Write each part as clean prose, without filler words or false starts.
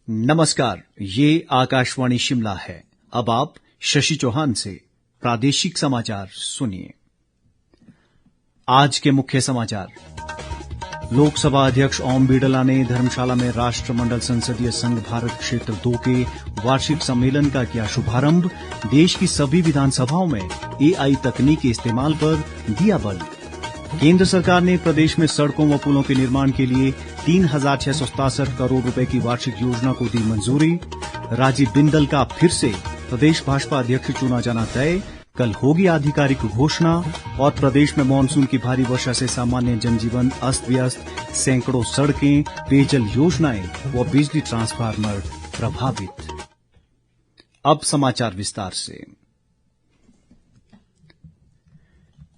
नमस्कार, ये आकाशवाणी शिमला है। अब आप शशि चौहान से प्रादेशिक समाचार सुनिए। आज के मुख्य समाचार। लोकसभा अध्यक्ष ओम बिड़ला ने धर्मशाला में राष्ट्रमंडल संसदीय संघ भारत क्षेत्र 2 के वार्षिक सम्मेलन का किया शुभारंभ। देश की सभी विधानसभाओं में AI तकनीक के इस्तेमाल पर दिया बल। केंद्र सरकार ने प्रदेश में सड़कों व पुलों के निर्माण के लिए 3,667 करोड़ रुपए की वार्षिक योजना को दी मंजूरी। राजीव बिंदल का फिर से प्रदेश भाजपा अध्यक्ष चुना जाना तय। कल होगी आधिकारिक घोषणा। और प्रदेश में मानसून की भारी वर्षा से सामान्य जनजीवन अस्त व्यस्त। सैकड़ों सड़कें, पेयजल योजनाएं व बिजली ट्रांसफार्मर प्रभावित। अब समाचार विस्तार से।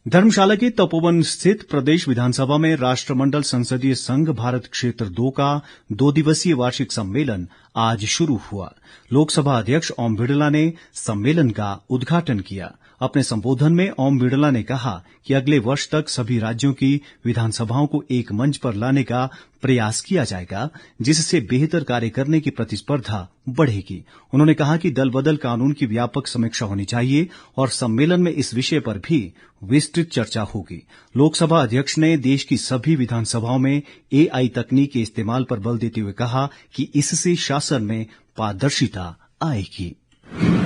धर्मशाला के तपोवन स्थित प्रदेश विधानसभा में राष्ट्रमंडल संसदीय संघ भारत क्षेत्र 2 का 2 दिवसीय वार्षिक सम्मेलन आज शुरू हुआ। लोकसभा अध्यक्ष ओम बिड़ला ने सम्मेलन का उद्घाटन किया। अपने संबोधन में ओम बिड़ला ने कहा कि अगले वर्ष तक सभी राज्यों की विधानसभाओं को एक मंच पर लाने का प्रयास किया जाएगा, जिससे बेहतर कार्य करने की प्रतिस्पर्धा बढ़ेगी। उन्होंने कहा कि दल बदल कानून की व्यापक समीक्षा होनी चाहिए और सम्मेलन में इस विषय पर भी विस्तृत चर्चा होगी। लोकसभा अध्यक्ष ने देश की सभी विधानसभाओं में AI तकनीक के इस्तेमाल पर बल देते हुए कहा कि इससे शासन में पारदर्शिता आएगी।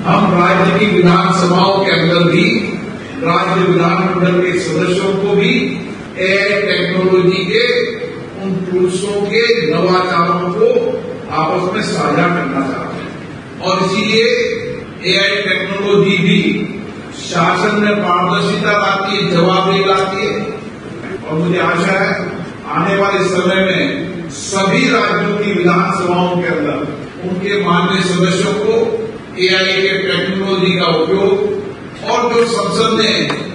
हम राज्य की विधानसभाओं के अंदर भी राज्य विधानमंडल के सदस्यों को भी AI टेक्नोलॉजी के उन टूल्सों के नवाचारों को आपस में साझा करना चाहते हैं और इसीलिए AI टेक्नोलॉजी भी शासन में पारदर्शिता लाती है, जवाबदेही लाती है। और मुझे आशा है आने वाले समय में सभी राज्यों की विधानसभाओं के अंदर उनके माननीय सदस्यों को AI के टेक्नोलॉजी का उपयोग और जो संसद ने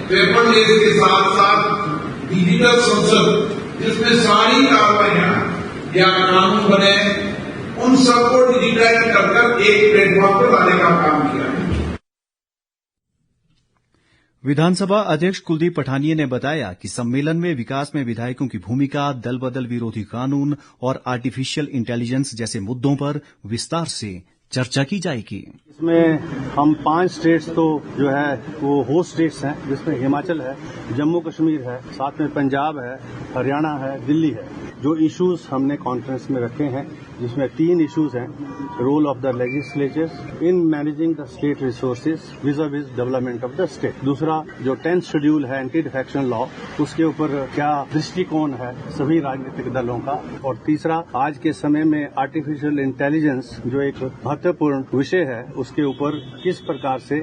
पेपरलेस के साथ साथ डिजिटल संसद जिसमें सारी कार्रवाइयां या कानून बने उन सबको डिजिटाइज कर एक प्लेटफॉर्म पर लाने का काम किया है। विधानसभा अध्यक्ष कुलदीप पठानिया ने बताया कि सम्मेलन में विकास में विधायकों की भूमिका, दल बदल विरोधी कानून और आर्टिफिशियल इंटेलिजेंस जैसे मुद्दों पर विस्तार से चर्चा की जाएगी। इसमें हम 5 स्टेट्स तो जो है वो होस्ट स्टेट्स हैं, जिसमें हिमाचल है, जम्मू कश्मीर है, साथ में पंजाब है, हरियाणा है, दिल्ली है। जो इश्यूज हमने कॉन्फ्रेंस में रखे हैं, जिसमें 3 इश्यूज हैं। Role of the legislatures in managing the state resources viz development of the state. दूसरा जो 10th शेड्यूल है एंटी डिफेक्शन लॉ, उसके ऊपर क्या दृष्टिकोण है सभी राजनीतिक दलों का। और तीसरा आज के समय में आर्टिफिशियल इंटेलिजेंस जो एक महत्वपूर्ण विषय है, उसके ऊपर किस प्रकार से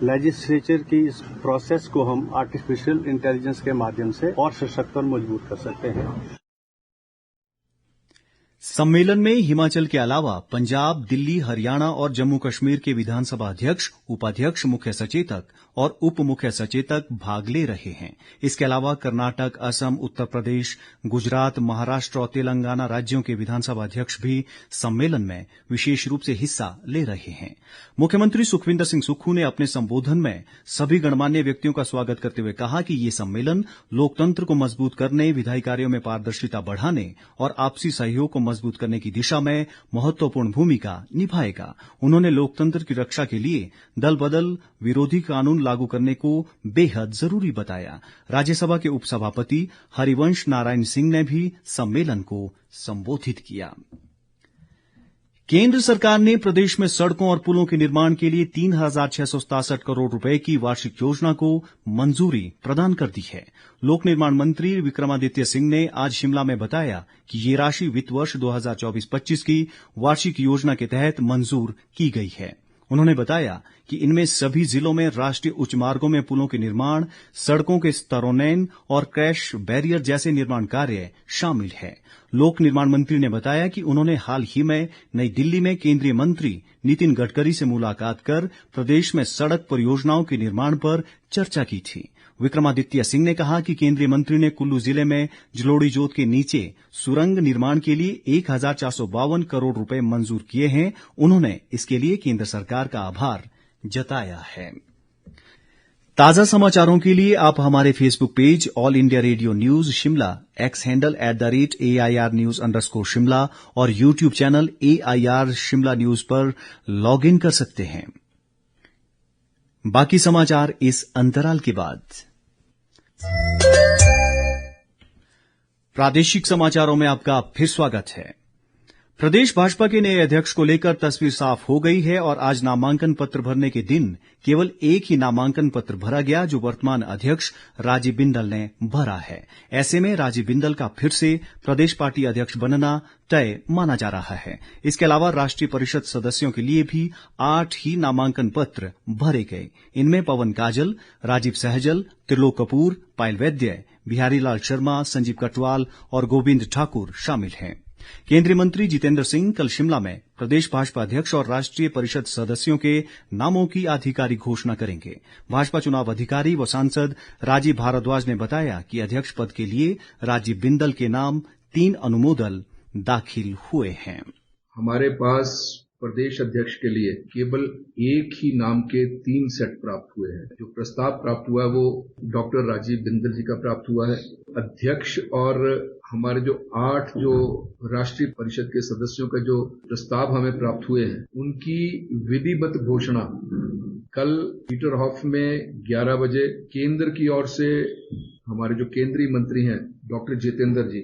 लेजिस्लेचर की इस प्रोसेस को हम आर्टिफिशियल इंटेलिजेंस के माध्यम से और सशक्त और मजबूत कर सकते हैं। सम्मेलन में हिमाचल के अलावा पंजाब, दिल्ली, हरियाणा और जम्मू कश्मीर के विधानसभा अध्यक्ष, उपाध्यक्ष, मुख्य सचेतक और उप मुख्य सचेतक भाग ले रहे हैं। इसके अलावा कर्नाटक, असम, उत्तर प्रदेश, गुजरात, महाराष्ट्र और तेलंगाना राज्यों के विधानसभा अध्यक्ष भी सम्मेलन में विशेष रूप से हिस्सा ले रहे हैं। मुख्यमंत्री सुखविंदर सिंह सुक्खू ने अपने संबोधन में सभी गणमान्य व्यक्तियों का स्वागत करते हुए कहा कि ये सम्मेलन लोकतंत्र को मजबूत करने, विधायी कार्यों में पारदर्शिता बढ़ाने और आपसी सहयोग को मजबूत करने की दिशा में महत्वपूर्ण भूमिका निभाएगा। उन्होंने लोकतंत्र की रक्षा के लिए दल बदल विरोधी कानून लागू करने को बेहद जरूरी बताया। राज्यसभा के उपसभापति हरिवंश नारायण सिंह ने भी सम्मेलन को संबोधित किया। केंद्र सरकार ने प्रदेश में सड़कों और पुलों के निर्माण के लिए 3,667 करोड़ रुपए की वार्षिक योजना को मंजूरी प्रदान कर दी है। लोक निर्माण मंत्री विक्रमादित्य सिंह ने आज शिमला में बताया कि ये राशि वित्त वर्ष 2024-25 की वार्षिक योजना के तहत मंजूर की गई है। उन्होंने बताया कि इनमें सभी जिलों में राष्ट्रीय उच्च मार्गों में पुलों के निर्माण, सड़कों के स्तरोन्नयन और क्रैश बैरियर जैसे निर्माण कार्य शामिल है। लोक निर्माण मंत्री ने बताया कि उन्होंने हाल ही में नई दिल्ली में केंद्रीय मंत्री नितिन गडकरी से मुलाकात कर प्रदेश में सड़क परियोजनाओं के निर्माण पर चर्चा की थी। विक्रमादित्य सिंह ने कहा कि केंद्रीय मंत्री ने कुल्लू जिले में जलोड़ी जोत के नीचे सुरंग निर्माण के लिए 1,452 करोड़ रुपए मंजूर किए हैं। उन्होंने इसके लिए केंद्र सरकार का आभार जताया है। ताज़ा समाचारों के लिए आप हमारे Facebook page all India radio news Shimla, x handle @AIR News_शिमला और YouTube channel AIR Shimla news पर लॉग इन कर सकते हैं। बाकी समाचार इस अंतराल के बाद। प्रादेशिक समाचारों में आपका फिर स्वागत है। प्रदेश भाजपा के नए अध्यक्ष को लेकर तस्वीर साफ हो गई है और आज नामांकन पत्र भरने के दिन केवल एक ही नामांकन पत्र भरा गया, जो वर्तमान अध्यक्ष राजीव बिंदल ने भरा है। ऐसे में राजीव बिंदल का फिर से प्रदेश पार्टी अध्यक्ष बनना तय माना जा रहा है। इसके अलावा राष्ट्रीय परिषद सदस्यों के लिए भी 8 ही नामांकन पत्र भरे गए। इनमें पवन काजल, राजीव सहजल, त्रिलोक कपूर, पायल वैद्य, बिहारी लाल शर्मा, संजीव कटवाल और गोविंद ठाकुर शामिल हैं। केंद्रीय मंत्री जितेंद्र सिंह कल शिमला में प्रदेश भाजपा अध्यक्ष और राष्ट्रीय परिषद सदस्यों के नामों की आधिकारिक घोषणा करेंगे। भाजपा चुनाव अधिकारी व सांसद राजीव भारद्वाज ने बताया कि अध्यक्ष पद के लिए राजीव बिंदल के नाम 3 अनुमोदन दाखिल हुए हैं। हमारे पास प्रदेश अध्यक्ष के लिए केवल एक ही नाम के 3 सेट प्राप्त हुए हैं। जो प्रस्ताव प्राप्त हुआ है वो डॉक्टर राजीव बिंदल जी का प्राप्त हुआ है। अध्यक्ष और हमारे जो 8 जो राष्ट्रीय परिषद के सदस्यों का जो प्रस्ताव हमें प्राप्त हुए हैं, उनकी विधिवत घोषणा कल पीटर हॉफ में 11 बजे केंद्र की ओर से हमारे जो केंद्रीय मंत्री हैं डॉक्टर जितेंद्र जी,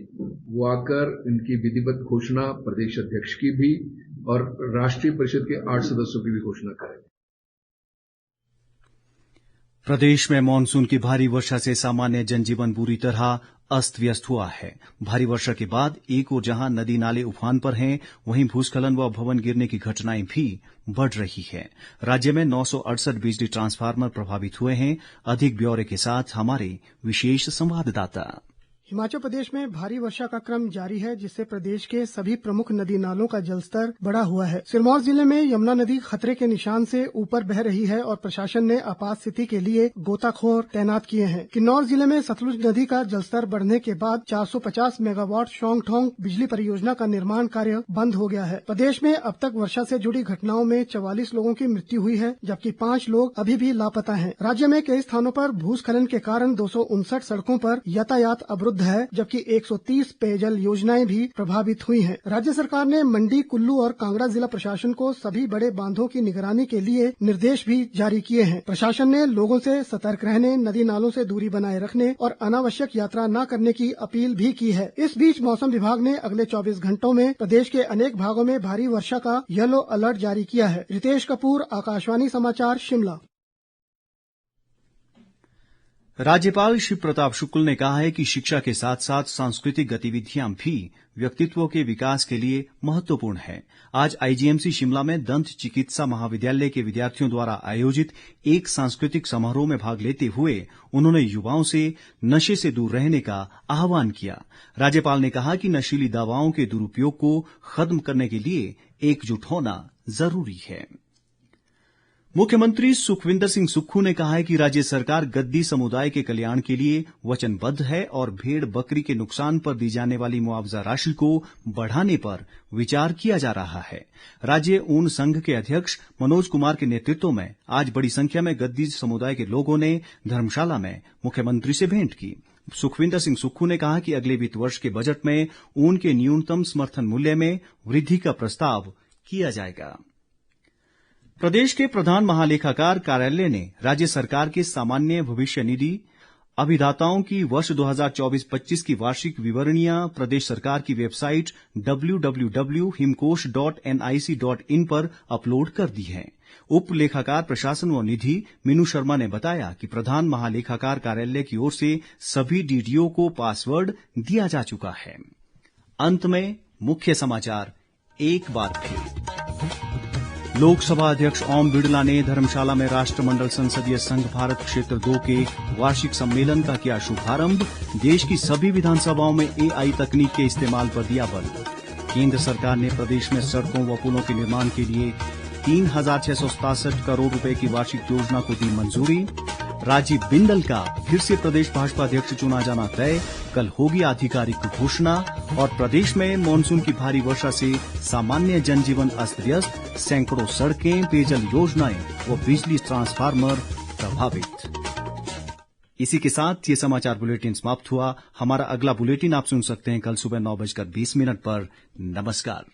वो आकर इनकी विधिवत घोषणा प्रदेश अध्यक्ष की भी और राष्ट्रीय परिषद के 8 सदस्यों की भी घोषणा करेंगे। प्रदेश में मानसून की भारी वर्षा से सामान्य जनजीवन बुरी तरह अस्त व्यस्त हुआ है। भारी वर्षा के बाद एक ओर जहां नदी नाले उफान पर हैं, वहीं भूस्खलन व भवन गिरने की घटनाएं भी बढ़ रही है। राज्य में 968 बिजली ट्रांसफार्मर प्रभावित हुए हैं। अधिक ब्यौरे के साथ हमारे विशेष संवाददाता। हिमाचल प्रदेश में भारी वर्षा का क्रम जारी है, जिससे प्रदेश के सभी प्रमुख नदी नालों का जलस्तर बढ़ा हुआ है। सिरमौर जिले में यमुना नदी खतरे के निशान से ऊपर बह रही है और प्रशासन ने आपात स्थिति के लिए गोताखोर तैनात किए हैं। किन्नौर जिले में सतलुज नदी का जलस्तर बढ़ने के बाद 450 मेगावाट शोंग ठोंग बिजली परियोजना का निर्माण कार्य बंद हो गया है। प्रदेश में अब तक वर्षा से जुड़ी घटनाओं में 44 लोगों की मृत्यु हुई है, जबकि 5 लोग अभी भी लापता हैं। राज्य में कई स्थानों पर भूस्खलन के कारण 259 सड़कों पर यातायात अवरुद्ध है, जबकि 130 पेयजल योजनाएं भी प्रभावित हुई हैं। राज्य सरकार ने मंडी, कुल्लू और कांगड़ा जिला प्रशासन को सभी बड़े बांधों की निगरानी के लिए निर्देश भी जारी किए हैं। प्रशासन ने लोगों से सतर्क रहने, नदी नालों से दूरी बनाए रखने और अनावश्यक यात्रा न करने की अपील भी की है। इस बीच मौसम विभाग ने अगले 24 घंटों में प्रदेश के अनेक भागों में भारी वर्षा का येलो अलर्ट जारी किया है। रितेश कपूर, आकाशवाणी समाचार, शिमला। राज्यपाल शिव प्रताप शुक्ल ने कहा है कि शिक्षा के साथ साथ सांस्कृतिक गतिविधियां भी व्यक्तित्व के विकास के लिए महत्वपूर्ण है। आज आईजीएमसी शिमला में दंत चिकित्सा महाविद्यालय के विद्यार्थियों द्वारा आयोजित एक सांस्कृतिक समारोह में भाग लेते हुए उन्होंने युवाओं से नशे से दूर रहने का आह्वान किया। राज्यपाल ने कहा कि नशीली दवाओं के दुरुपयोग को खत्म करने के लिए एकजुट होना जरूरी है। मुख्यमंत्री सुखविंदर सिंह सुक्खू ने कहा है कि राज्य सरकार गद्दी समुदाय के कल्याण के लिए वचनबद्ध है और भेड़ बकरी के नुकसान पर दी जाने वाली मुआवजा राशि को बढ़ाने पर विचार किया जा रहा है। राज्य ऊन संघ के अध्यक्ष मनोज कुमार के नेतृत्व में आज बड़ी संख्या में गद्दी समुदाय के लोगों ने धर्मशाला में मुख्यमंत्री से भेंट की। सुखविंदर सिंह सुक्खू ने कहा कि अगले वित्त वर्ष के बजट में ऊन के न्यूनतम समर्थन मूल्य में वृद्धि का प्रस्ताव किया जाएगा। प्रदेश के प्रधान महालेखाकार कार्यालय ने राज्य सरकार के सामान्य भविष्य निधि अभिदाताओं की वर्ष 2024-25 की वार्षिक विवरणियां प्रदेश सरकार की वेबसाइट www.himkosh.nic.in पर अपलोड कर दी हैं। उप लेखाकार प्रशासन व निधि मीनू शर्मा ने बताया कि प्रधान महालेखाकार कार्यालय की ओर से सभी डीडीओ को पासवर्ड दिया जा चुका है। अंत में मुख्य समाचार एक बार फिर। लोकसभा अध्यक्ष ओम बिड़ला ने धर्मशाला में राष्ट्रमंडल संसदीय संघ भारत क्षेत्र 2 के वार्षिक सम्मेलन का किया शुभारंभ। देश की सभी विधानसभाओं में एआई तकनीक के इस्तेमाल पर दिया बल। केंद्र सरकार ने प्रदेश में सड़कों व पुलों के निर्माण के लिए 3,667 करोड़ रुपए की वार्षिक योजना को दी मंजूरी। राजीव बिंदल का फिर से प्रदेश भाजपा अध्यक्ष चुना जाना तय, कल होगी आधिकारिक घोषणा। और प्रदेश में मानसून की भारी वर्षा से सामान्य जनजीवन अस्त व्यस्त, सैकड़ों सड़कें, पेयजल योजनाएं व बिजली ट्रांसफार्मर प्रभावित। इसी के साथ ये समाचार बुलेटिन समाप्त हुआ। हमारा अगला बुलेटिन आप सुन सकते हैं कल सुबह 9:20 पर। नमस्कार।